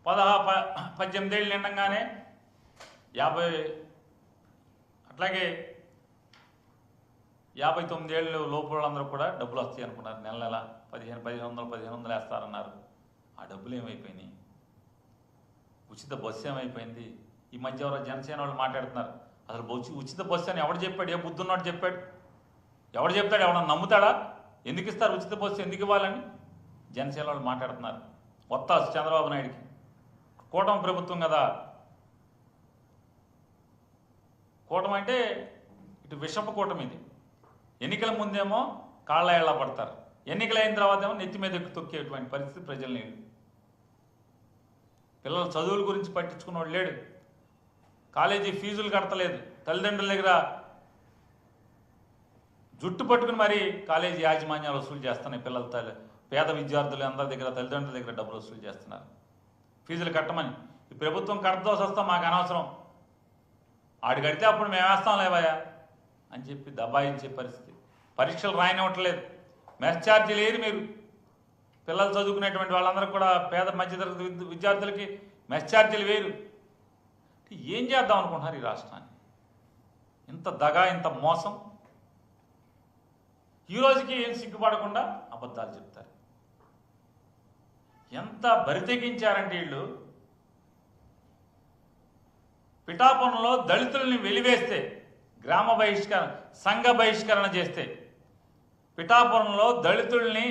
18 ఏళ్ళు నిండంగానే 50 అట్లాగే 59 ఏళ్ళు లోపు వాళ్ళందరూ కూడా డబ్బులు వస్తాయి అనుకున్నారు. నెల నెల 1500 వేస్తారన్నారు. ఆ డబ్బులు ఏమైపోయినాయి? ఉచిత బస్సు ఏమైపోయింది? ఈ మధ్య ఎవరో జనసేన వాళ్ళు మాట్లాడుతున్నారు. అసలు ఉచిత బస్సు అని ఎవడు చెప్పాడు? ఏ బుద్ధున్నాడు చెప్పాడు? ఎవడు చెప్తాడు? ఎవడన్నా నమ్ముతాడా? ఎందుకు ఇస్తారు ఉచిత బస్సు? ఎందుకు ఇవ్వాలని జనసేన వాళ్ళు మాట్లాడుతున్నారు. వత్తాసు చంద్రబాబు నాయుడికి. కూటమి ప్రభుత్వం కదా. కూటమి అంటే ఇటు విషపు కూటమి. ఇది ఎన్నికల ముందేమో కాళ్ళ ఏళ్ళ పడతారు, ఎన్నికలైన తర్వాత ఏమో నెత్తి మీద ఎక్కి తొక్కేటువంటి పరిస్థితి ప్రజల్ని. పిల్లల చదువుల గురించి పట్టించుకున్నవాడు లేడు. కాలేజీ ఫీజులు కడతలేదు. తల్లిదండ్రుల దగ్గర జుట్టు పట్టుకుని మరీ కాలేజీ యాజమాన్యాలు వసూలు చేస్తున్నాయి. పేద విద్యార్థులు అందరి దగ్గర తల్లిదండ్రుల దగ్గర డబ్బులు వసూలు చేస్తున్నారు ఫీజులు కట్టమని. ఈ ప్రభుత్వం కట్టదోసి వస్తాం, మాకు అనవసరం, ఆడు కడితే అప్పుడు మేము వేస్తాం లేవయా అని చెప్పి దబాయించే పరిస్థితి. పరీక్షలు రాయనివ్వట్లేదు. మెస్ ఛార్జీలు ఏది మీరు పిల్లలు చదువుకునేటువంటి వాళ్ళందరూ కూడా పేద మధ్యతరగతి విద్యార్థులకి మెస్ ఛార్జీలు వేరు. ఏం చేద్దాం అనుకుంటున్నారు ఈ రాష్ట్రాన్ని? ఇంత దగా, ఇంత మోసం. ఈ రోజుకి ఏం సిగ్గుపడకుండా అబద్ధాలు చెప్తారు. ఎంత బరితెగించారంటే వీళ్ళు. పిఠాపురంలో దళితుల్ని వెలివేస్తే, గ్రామ బహిష్కరణ, సంఘ బహిష్కరణ చేస్తే, పిఠాపురంలో దళితుల్ని